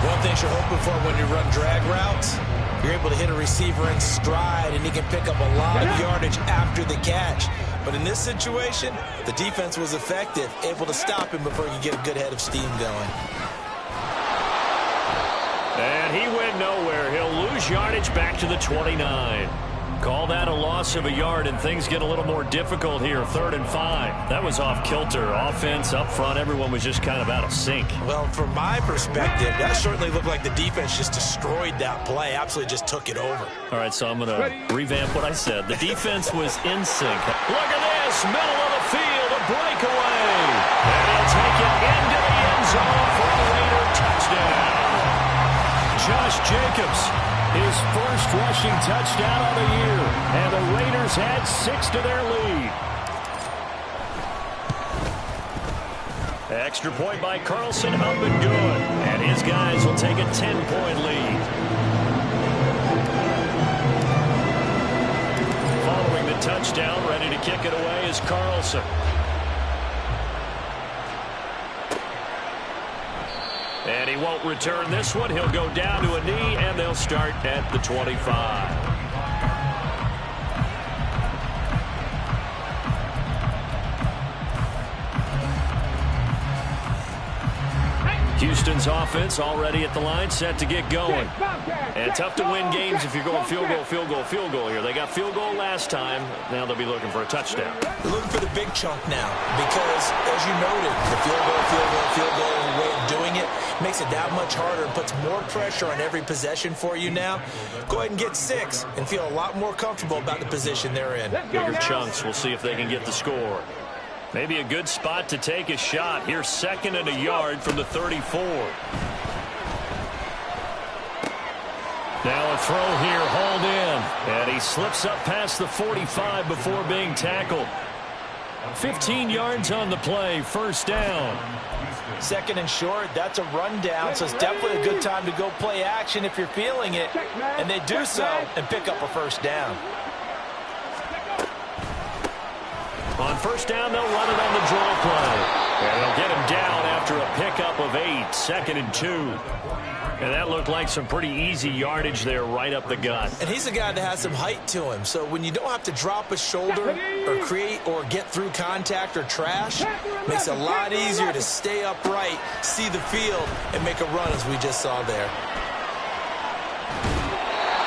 One thing you're hoping for when you run drag routes, you're able to hit a receiver in stride, and he can pick up a lot of yardage after the catch. But in this situation, the defense was effective, able to stop him before he could get a good head of steam going. And he went nowhere. He'll lose yardage back to the 29. Call that a loss of a yard, and things get a little more difficult here. 3rd and 5. That was off kilter. Offense up front, everyone was just kind of out of sync. Well, from my perspective, that certainly looked like the defense just destroyed that play. Absolutely just took it over. All right, so I'm going to revamp what I said. The defense was in sync. Look at this, middle of the field, a breakaway. And he'll take it into the end zone for a Raider touchdown. Josh Jacobs, his first rushing touchdown of the year. And the Raiders had 6 to their lead. Extra point by Carlson, up and good. And his guys will take a 10-point lead. Following the touchdown, ready to kick it away is Carlson. And he won't return this one. He'll go down to a knee, and they'll start at the 25. Houston's offense already at the line, set to get going. And tough to win games if you're going field goal here. They got field goal last time. Now they'll be looking for a touchdown. They're looking for the big chunk now because, as you noted, the field goal is a way of doing it. Makes it that much harder and puts more pressure on every possession for you now. Go ahead and get 6 and feel a lot more comfortable about the position they're in. Bigger chunks. We'll see if they can get the score. Maybe a good spot to take a shot. Here's 2nd and a yard from the 34. Now a throw here, hauled in. And he slips up past the 45 before being tackled. 15 yards on the play, 1st down. 2nd and short, that's a rundown, so it's definitely a good time to go play action if you're feeling it. And they do so and pick up a 1st down. On 1st down, they'll run it on the draw play. And they'll get him down after after a pickup of 8, 2nd and 2. And that looked like some pretty easy yardage there right up the gut. And he's a guy that has some height to him. So when you don't have to drop a shoulder or create or get through contact or trash, makes it a lot easier to stay upright, see the field, and make a run as we just saw there.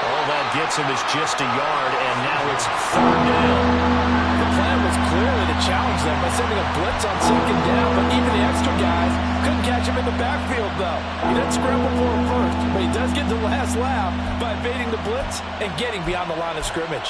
All that gets him is just a yard, and now it's 3rd down. The plan was clearly to challenge them by sending a blitz on 2nd down, but even the extra guys couldn't catch him in the backfield, though. He didn't scramble for him first, but he does get the last laugh by evading the blitz and getting beyond the line of scrimmage.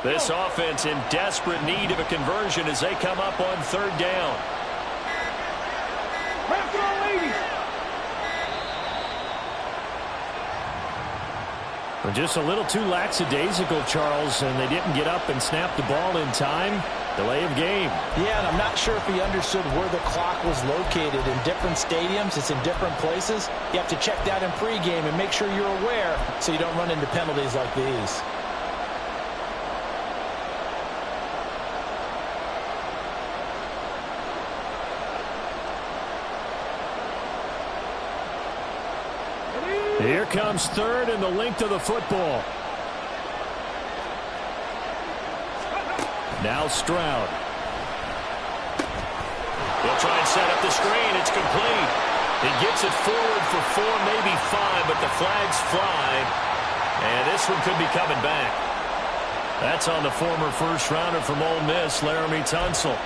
This offense in desperate need of a conversion as they come up on 3rd down. Well, just a little too lackadaisical, Charles, and they didn't get up and snap the ball in time. Delay of game. Yeah, and I'm not sure if he understood where the clock was located. In different stadiums, it's in different places. You have to check that in pregame and make sure you're aware so you don't run into penalties like these. Here comes 3rd and the length of the football. Now Stroud. He'll try and set up the screen. It's complete. He gets it forward for 4, maybe 5, but the flags fly. And this one could be coming back. That's on the former first-rounder from Ole Miss, Laramie Tunsil.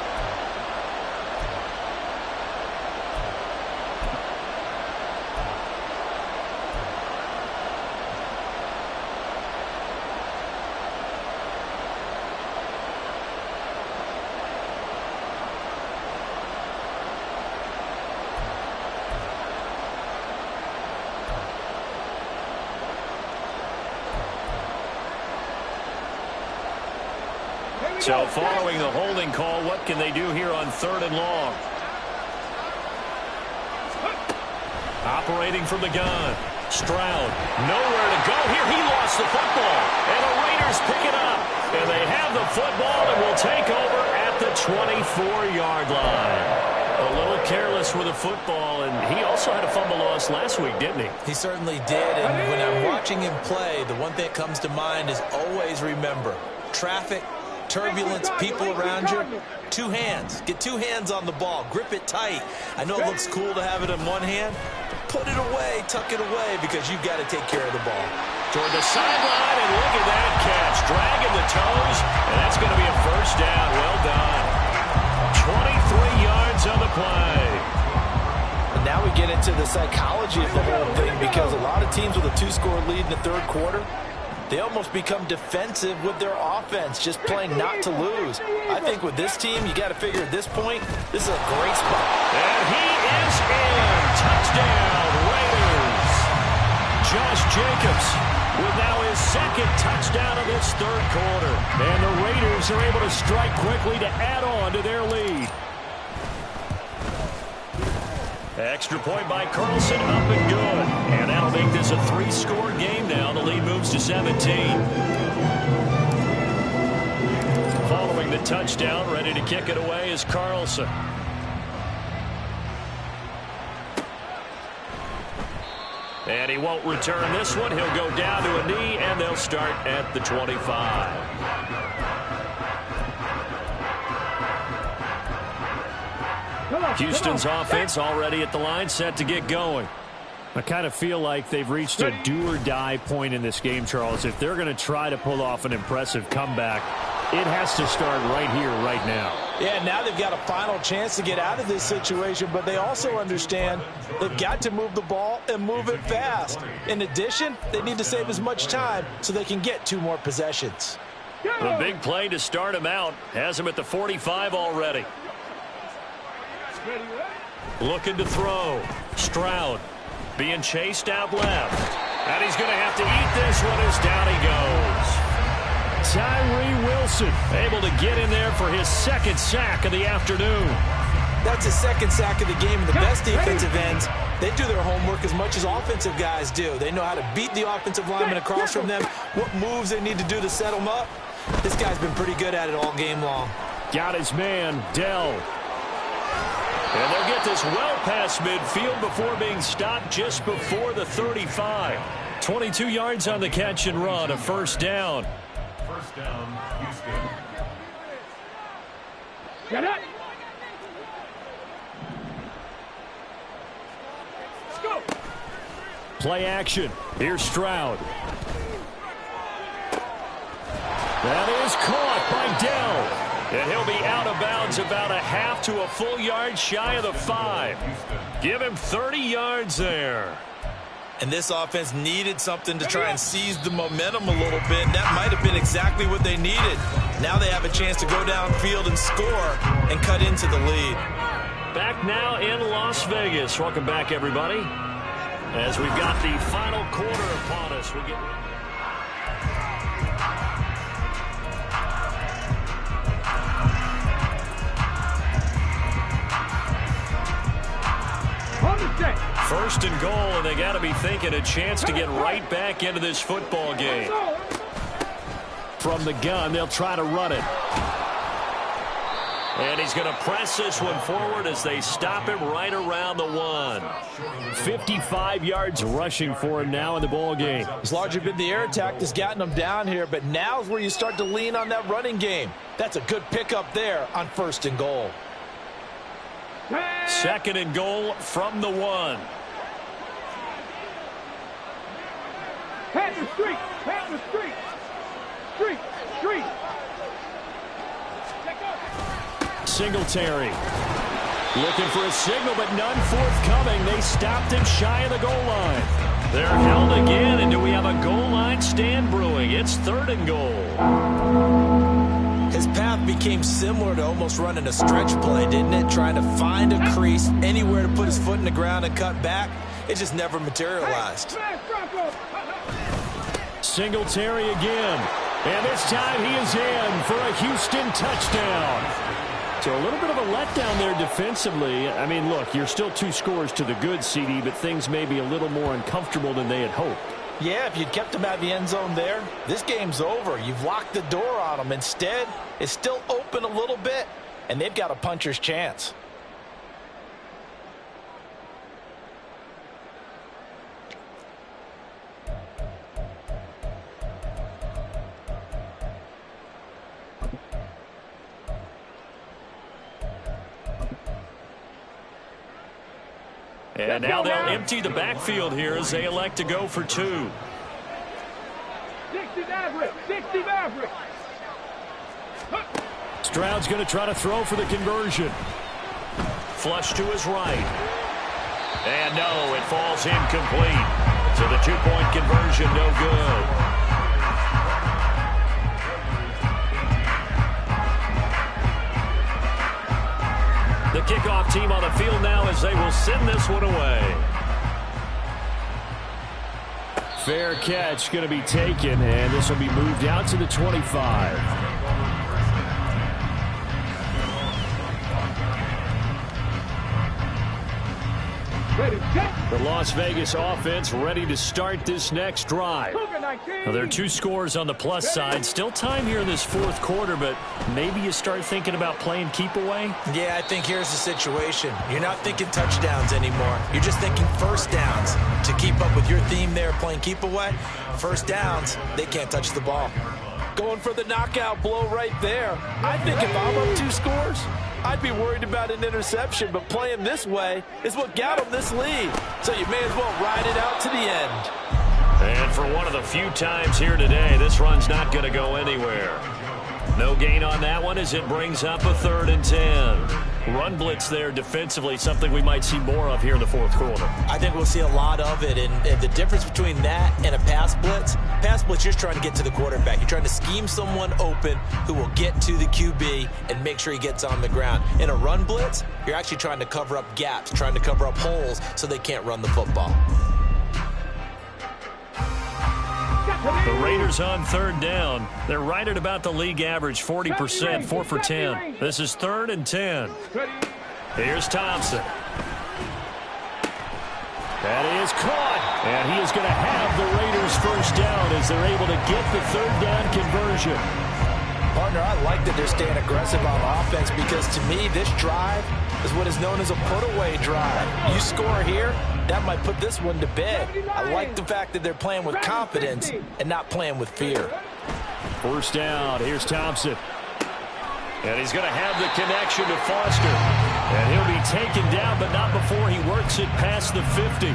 So following the holding call, what can they do here on 3rd and long? Operating from the gun. Stroud, nowhere to go here. He lost the football, and the Raiders pick it up. And they have the football and will take over at the 24-yard line. A little careless with the football, and he also had a fumble loss last week, didn't he? He certainly did, and when I'm watching him play, the one thing that comes to mind is always remember, traffic, turbulence, people around you, 2 hands. Get 2 hands on the ball. Grip it tight. I know it looks cool to have it in one hand, but put it away, tuck it away, because you've got to take care of the ball. Toward the sideline, and look at that catch. Dragging the toes, and that's going to be a 1st down. Well done. 23 yards on the play. And now we get into the psychology of the whole thing, because a lot of teams with a 2-score lead in the 3rd quarter, they almost become defensive with their offense, just playing not to lose. I think with this team, you got to figure at this point, this is a great spot. And he is in. Touchdown, Raiders. Josh Jacobs with now his 2nd touchdown of this 3rd quarter. And the Raiders are able to strike quickly to add on to their lead. Extra point by Carlson, up and good. And that'll make this a 3-score game now. The lead moves to 17. Following the touchdown, ready to kick it away is Carlson. And he won't return this one. He'll go down to a knee, and they'll start at the 25. Houston's offense already at the line, set to get going. I kind of feel like they've reached a do-or-die point in this game, Charles. If they're going to try to pull off an impressive comeback, it has to start right here, right now. Yeah, now they've got a final chance to get out of this situation, but they also understand they've got to move the ball and move it fast. In addition, they need to save as much time so they can get 2 more possessions. The big play to start him out has him at the 45 already. Looking to throw. Stroud being chased out left. And he's going to have to eat this one as down he goes. Tyree Wilson able to get in there for his second sack of the afternoon. That's his second sack of the game. And the best defensive ends, they do their homework as much as offensive guys do. They know how to beat the offensive lineman across from them, what moves they need to do to set them up. This guy's been pretty good at it all game long. Got his man, Dell. And they'll get this well past midfield before being stopped just before the 35. 22 yards on the catch and run, a first down. First down, Houston. Get up. Let's go. Play action. Here's Stroud. That is caught by Dell. And he'll be out of bounds about a half to a full yard shy of the 5. Give him 30 yards there. And this offense needed something to try and seize the momentum a little bit. And that might have been exactly what they needed. Now they have a chance to go downfield and score and cut into the lead. Back now in Las Vegas. Welcome back, everybody. As we've got the final quarter upon us, we get... First and goal, and they got to be thinking a chance to get right back into this football game. From the gun, they'll try to run it. And he's going to press this one forward as they stop him right around the 1. 55 yards rushing for him now in the ball game. It's largely been the air attack that's gotten them down here, but now's where you start to lean on that running game. That's a good pickup there on first and goal. Second and goal from the 1. Panther street. Panther street. Street. Street. Singletary. Looking for a signal, but none forthcoming. They stopped him shy of the goal line. They're held again, and do we have a goal line stand brewing? It's third and goal. His path became similar to almost running a stretch play, didn't it? Trying to find a crease, anywhere to put his foot in the ground and cut back. It just never materialized. Singletary again. And this time he is in for a Houston touchdown. So a little bit of a letdown there defensively. I mean, look, you're still 2 scores to the good, CD, but things may be a little more uncomfortable than they had hoped. Yeah, if you'd kept him out of the end zone there, this game's over. You've locked the door on him. Instead, it's still open a little bit, and they've got a puncher's chance. And now they'll empty the backfield here as they elect to go for 2. 60 Maverick. 60 Maverick. Stroud's going to try to throw for the conversion. Flush to his right. And no, it falls incomplete. So the 2-point conversion no good. The kickoff team on the field now as they will send this one away. Fair catch going to be taken, and this will be moved out to the 25. The Las Vegas offense ready to start this next drive. Now, there are 2 scores on the plus side. Still time here in this fourth quarter, but maybe you start thinking about playing keep away? Yeah, I think here's the situation. You're not thinking touchdowns anymore. You're just thinking first downs. To keep up with your theme there, playing keep away, first downs, they can't touch the ball. Going for the knockout blow right there. I think if I'm up 2 scores, I'd be worried about an interception, but playing this way is what got him this lead. So you may as well ride it out to the end. And for one of the few times here today, this run's not going to go anywhere. No gain on that one as it brings up a 3rd and 10. Run blitz there defensively, something we might see more of here in the fourth quarter. I think we'll see a lot of it, and the difference between that and a pass blitz, you're just trying to get to the quarterback. You're trying to scheme someone open who will get to the QB and make sure he gets on the ground. In a run blitz, you're actually trying to cover up gaps, trying to cover up holes so they can't run the football. The Raiders on third down. They're right at about the league average, 40%, 4 for 10. This is 3rd and 10. Here's Thompson. That is caught. And he is going to have the Raiders first down as they're able to get the 3rd down conversion. Partner, I like that they're staying aggressive on offense because to me, this drive is what is known as a put-away drive. You score here, that might put this one to bed. I like the fact that they're playing with confidence and not playing with fear. First down. Here's Thompson. And he's going to have the connection to Foster. And he'll be taken down, but not before he works it past the 50.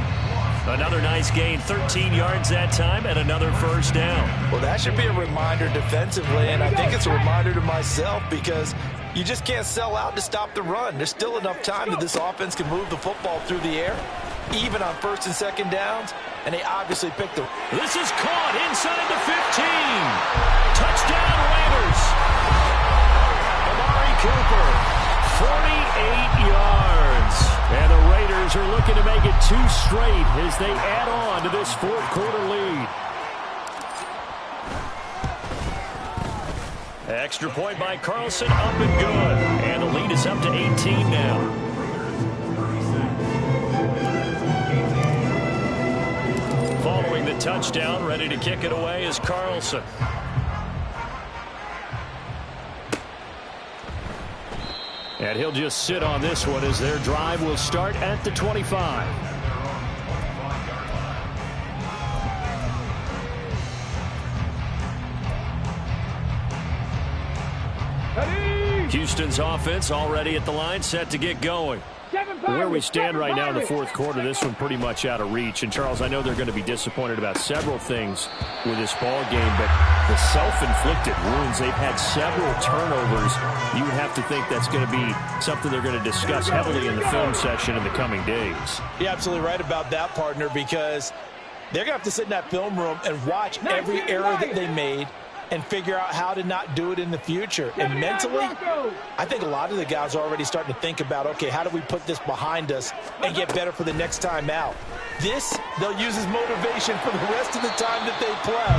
Another nice gain, 13 yards that time, and another first down. Well, that should be a reminder defensively, and I think it's a reminder to myself because you just can't sell out to stop the run. There's still enough time that this offense can move the football through the air, even on 1st and 2nd downs, and they obviously picked the... This is caught inside the 15. Touchdown, Raiders. Amari Cooper, 48 yards. And the Raiders are looking to make it 2 straight as they add on to this 4th quarter lead. Extra point by Carlson, up and good. And the lead is up to 18 now. Following the touchdown, ready to kick it away is Carlson. And he'll just sit on this one as their drive will start at the 25. Houston's offense already at the line, set to get going. Where we stand right now in the 4th quarter, this one pretty much out of reach. And, Charles, I know they're going to be disappointed about several things with this ball game, but the self-inflicted wounds, they've had several turnovers. You have to think that's going to be something they're going to discuss heavily in the film session in the coming days. You're absolutely right about that, partner, because they're going to have to sit in that film room and watch every error that they made and figure out how to not do it in the future. And mentally, I think a lot of the guys are already starting to think about, okay, how do we put this behind us and get better for the next time out? This, they'll use as motivation for the rest of the time that they play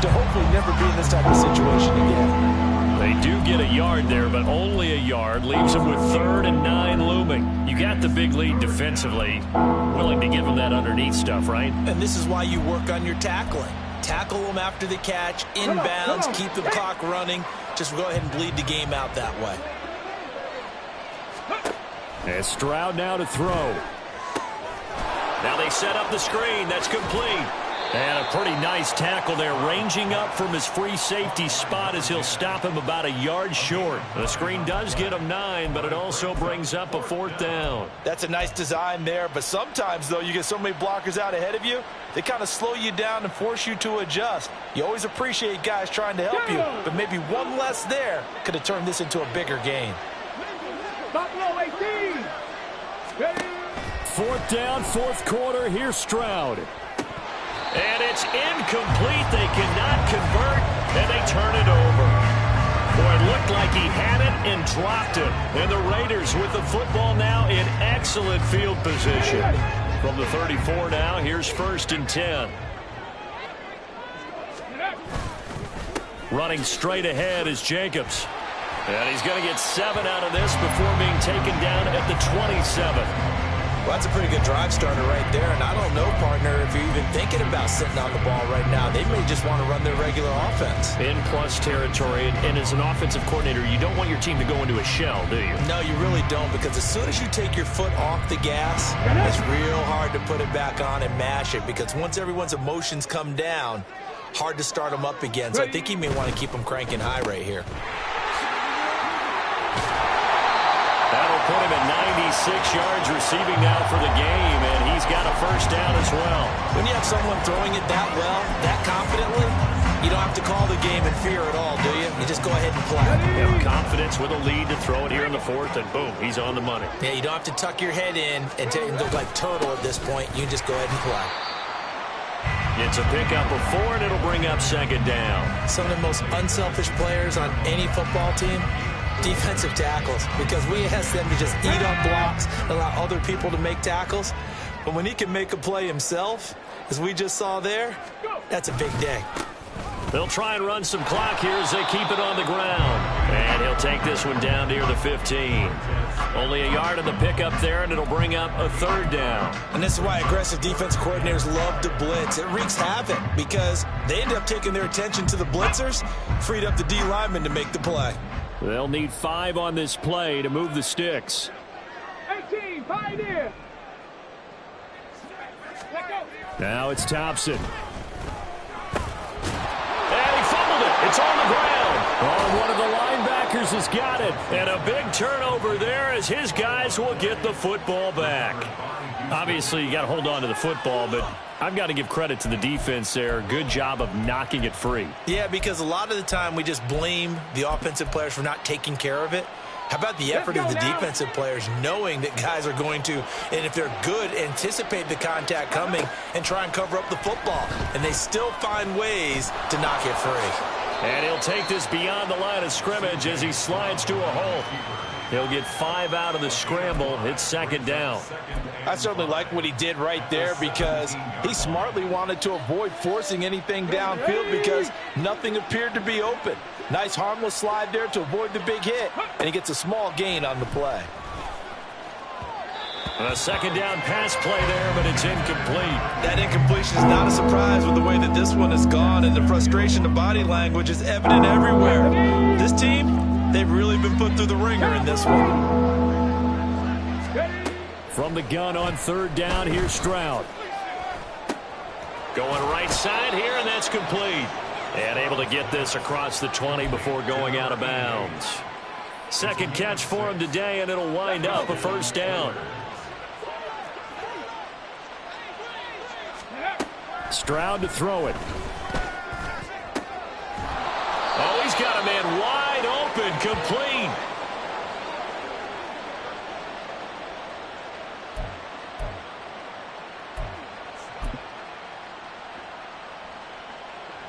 to hopefully never be in this type of situation again. They do get a yard there, but only a yard. Leaves them with 3rd and 9 looming. You got the big lead defensively. Willing to give them that underneath stuff, right? And this is why you work on your tackling. Tackle them after the catch, inbounds, keep the clock running. Just go ahead and bleed the game out that way. And Stroud now to throw. Now they set up the screen. That's complete. And a pretty nice tackle there, ranging up from his free safety spot as he'll stop him about a yard short. The screen does get him 9, but it also brings up a 4th down. That's a nice design there, but sometimes, though, you get so many blockers out ahead of you, they kind of slow you down and force you to adjust. You always appreciate guys trying to help you, but maybe one less there could have turned this into a bigger game. 4th down, 4th quarter. Here's Stroud. And it's incomplete. They cannot convert, and they turn it over. Boy, it looked like he had it and dropped it. And the Raiders with the football now in excellent field position. From the 34 now, here's 1st and 10. Running straight ahead is Jacobs. And he's going to get 7 out of this before being taken down at the 27. Well, that's a pretty good drive starter right there. And I don't know, partner, if you're even thinking about sitting on the ball right now. They may just want to run their regular offense. In plus territory. And as an offensive coordinator, you don't want your team to go into a shell, do you? No, you really don't, because as soon as you take your foot off the gas, it's real hard to put it back on and mash it, because once everyone's emotions come down, hard to start them up again. So I think you may want to keep them cranking high right here. That'll put him at 96 yards receiving now for the game, and he's got a first down as well. When you have someone throwing it that well, that confidently, you don't have to call the game in fear at all, do you? You just go ahead and play. Have confidence with a lead to throw it here in the 4th, and boom, he's on the money. Yeah, you don't have to tuck your head in and look like turtle at this point. You just go ahead and play. It's a pickup of 4, and it'll bring up 2nd down. Some of the most unselfish players on any football team, defensive tackles, because we ask them to just eat up blocks, allow other people to make tackles. But when he can make a play himself, as we just saw there, that's a big day. They'll try and run some clock here as they keep it on the ground. And he'll take this one down near the 15. Only a yard of the pickup there, and it'll bring up a 3rd down. And this is why aggressive defense coordinators love to blitz. It wreaks havoc because they end up taking their attention to the blitzers, freed up the D lineman to make the play. They'll need 5 on this play to move the sticks. 18, pioneer. Let go. Now it's Thompson. And he fumbled it. It's on the ground. Oh, one of the linebackers has got it. And a big turnover there as his guys will get the football back. Obviously, you got to hold on to the football, but I've got to give credit to the defense there. Good job of knocking it free. Yeah, because a lot of the time we just blame the offensive players for not taking care of it. How about the effort of the defensive players knowing that guys are going to, and if they're good, anticipate the contact coming and try and cover up the football. And they still find ways to knock it free. And he'll take this beyond the line of scrimmage as he slides to a hole. He'll get 5 out of the scramble. It's 2nd down. I certainly like what he did right there because he smartly wanted to avoid forcing anything downfield because nothing appeared to be open. Nice harmless slide there to avoid the big hit, and he gets a small gain on the play. A 2nd down pass play there, but it's incomplete. That incompletion is not a surprise with the way that this one has gone, and the frustration of body language is evident everywhere. This team, they've really been put through the ringer in this one. From the gun on 3rd down, here's Stroud. Going right side here, and that's complete. And able to get this across the 20 before going out of bounds. 2nd catch for him today, and it'll wind up a 1st down. Stroud to throw it. Oh, he's got a man wide open, complete.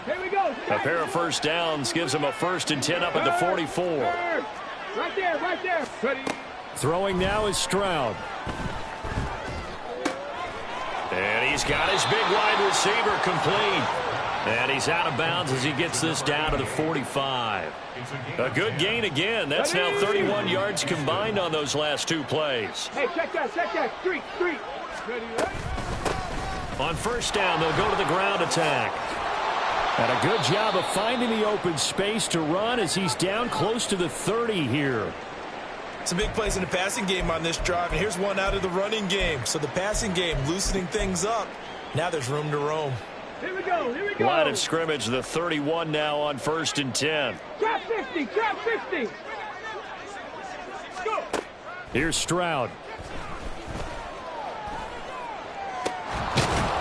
Here we go. A pair of 1st downs gives him a 1st and 10 up at the 44. Right there, right there. Ready. Throwing now is Stroud. And he's got his big wide receiver complete. And he's out of bounds as he gets this down to the 45. A good gain again. That's now 31 yards combined on those last 2 plays. Hey, check that, check that. Street. Ready, right? On 1st down, they'll go to the ground attack. And a good job of finding the open space to run as he's down close to the 30 here. Some big plays in the passing game on this drive, and here's one out of the running game. So the passing game loosening things up. Now there's room to roam. Here we go, here we go. Line of scrimmage, the 31 now on 1st and 10. Trap 50, trap 50. Go. Here's Stroud.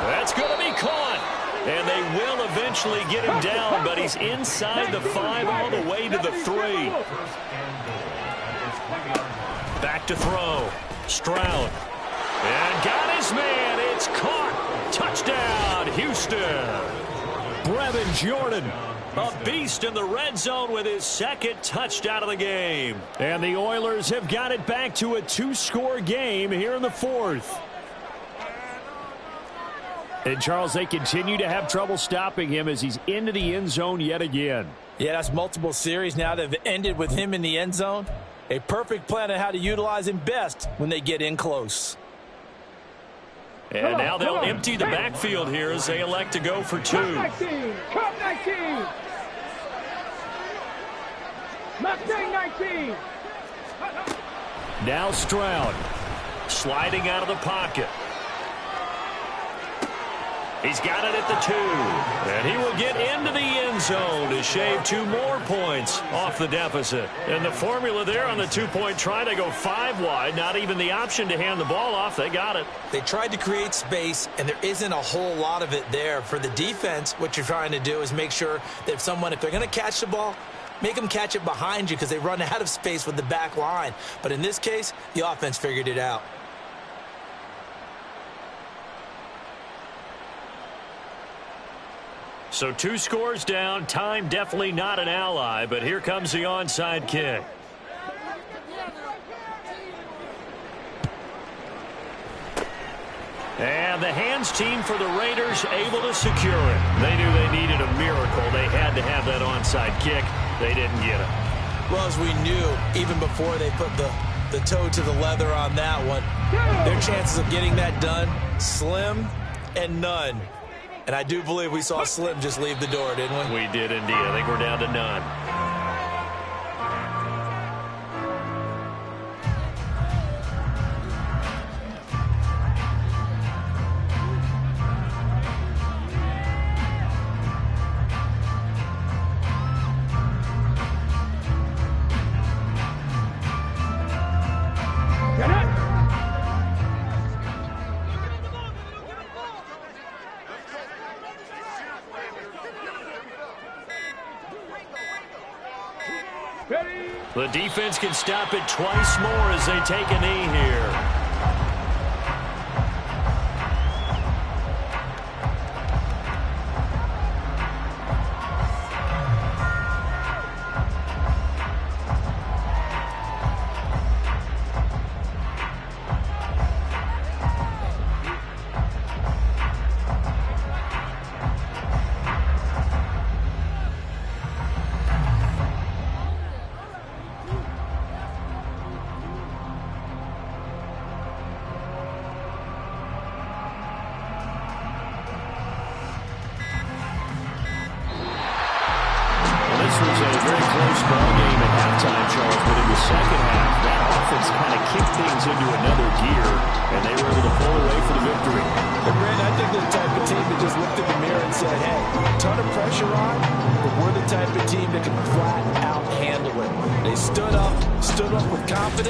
That's going to be caught. And they will eventually get him down, but he's inside the 5 all the way to the 3. Back to throw. Stroud. And got his man. It's caught. Touchdown, Houston. Brevin Jordan, a beast in the red zone with his 2nd touchdown of the game. And the Oilers have got it back to a 2-score game here in the 4th. And, Charles, they continue to have trouble stopping him as he's into the end zone yet again. Yeah, that's multiple series now that have ended with him in the end zone. A perfect plan on how to utilize him best when they get in close. And now they'll empty the backfield here as they elect to go for 2. Cup 19, Cup 19. Mustang 19. Now Stroud sliding out of the pocket. He's got it at the 2. And he will get into the end zone to shave 2 more points off the deficit. And the formula there on the 2-point try to go 5 wide. Not even the option to hand the ball off. They got it. They tried to create space, and there isn't a whole lot of it there. For the defense, what you're trying to do is make sure that if they're going to catch the ball, make them catch it behind you because they run out of space with the back line. But in this case, the offense figured it out. So 2 scores down. Time definitely not an ally, but here comes the onside kick. And the hands team for the Raiders able to secure it. They knew they needed a miracle. They had to have that onside kick. They didn't get it. Well, as we knew, even before they put the toe to the leather on that one, their chances of getting that done, slim and none. And I do believe we saw Slim just leave the door, didn't we? We did indeed. I think we're down to none. The defense can stop it twice more as they take a knee here. This was a very close ball game at halftime, Charles, but in the second half, that offense kind of kicked things into another gear, and they were able to pull away for the victory. But, Brandon, I think they're the type of team that just looked in the mirror and said, hey, ton of pressure on, but we're the type of team that can flat out handle it. They stood up with confidence.